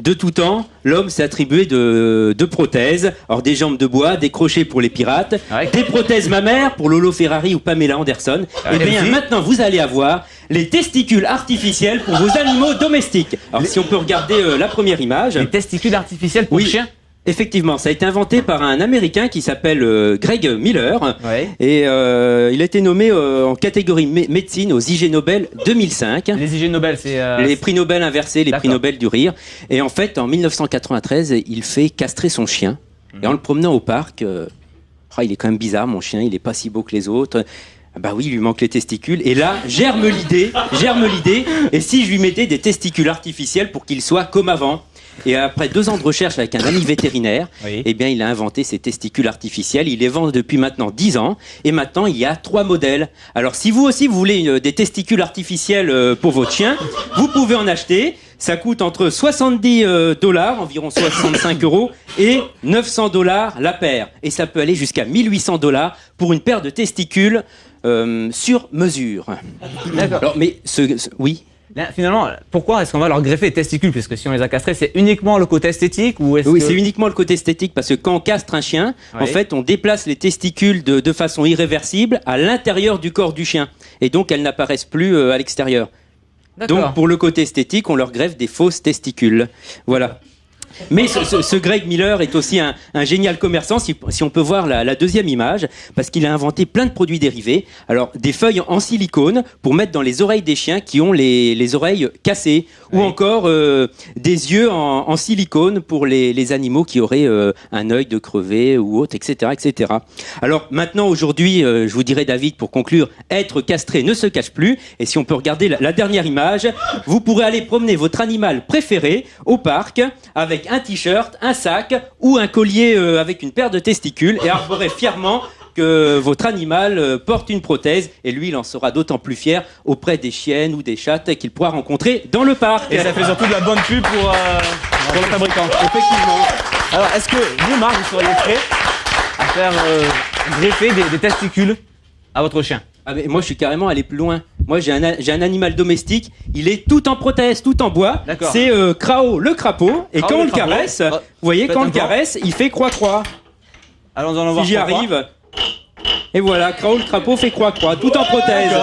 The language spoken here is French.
de tout temps, l'homme s'est attribué de prothèses. Alors des jambes de bois, des crochets pour les pirates, des prothèses mammaires pour Lolo Ferrari ou Pamela Anderson. Et bien maintenant, vous allez avoir les testicules artificiels pour vos animaux domestiques. Alors si on peut regarder la première image. Les testicules artificiels pour le chien ? Effectivement, ça a été inventé par un Américain qui s'appelle Greg Miller. Et il a été nommé en catégorie médecine aux IG Nobel 2005. Les IG Nobel, c'est... Les prix Nobel inversés, les prix Nobel du rire. Et en fait, en 1993, il fait castrer son chien. Et en le promenant au parc, il est quand même bizarre, mon chien, il est pas si beau que les autres. Bah oui, il lui manque les testicules. Et là, germe l'idée. Et si je lui mettais des testicules artificiels pour qu'il soit comme avant ? Et après 2 ans de recherche avec un ami vétérinaire, eh bien, il a inventé ces testicules artificiels. Il les vend depuis maintenant 10 ans. Et maintenant, il y a 3 modèles. Alors, si vous aussi, vous voulez des testicules artificiels pour votre chien, vous pouvez en acheter. Ça coûte entre $70, environ 65 €, et $900 la paire. Et ça peut aller jusqu'à $1800 pour une paire de testicules sur mesure. D'accord. Alors, mais oui. Là, finalement, pourquoi est-ce qu'on va leur greffer les testicules? Puisque si on les a castrés, c'est uniquement le côté esthétique ou est-ce Oui, c'est uniquement le côté esthétique parce que quand on castre un chien, en fait, on déplace les testicules de façon irréversible à l'intérieur du corps du chien. Et donc, elles n'apparaissent plus à l'extérieur. Donc, pour le côté esthétique, on leur greffe des fausses testicules. Voilà. Mais ce Greg Miller est aussi un génial commerçant, si on peut voir la deuxième image, parce qu'il a inventé plein de produits dérivés. Alors, des feuilles en silicone pour mettre dans les oreilles des chiens qui ont les oreilles cassées, ou encore des yeux en silicone pour les animaux qui auraient un œil de crevé ou autre, etc., etc. Alors, maintenant, aujourd'hui, je vous dirais, David, pour conclure, être castré ne se cache plus. Et si on peut regarder la dernière image, vous pourrez aller promener votre animal préféré au parc avec un t-shirt, un sac ou un collier avec une paire de testicules et arborer fièrement que votre animal porte une prothèse et lui il en sera d'autant plus fier auprès des chiennes ou des chattes qu'il pourra rencontrer dans le parc. Et ça fait surtout de la bonne pub pour le fabricant. Effectivement. Alors est-ce que vous, Marc, vous seriez prêt à faire greffer des testicules à votre chien? Ah mais moi je suis carrément allé plus loin. Moi j'ai un animal domestique, il est tout en prothèse, tout en bois. C'est Krao le crapaud. Et quand on le caresse, vous voyez, quand on le caresse, il fait croix-croix. Allons en voir. Si j'y arrive. Et voilà, Krao le crapaud fait croix-croix, tout en prothèse.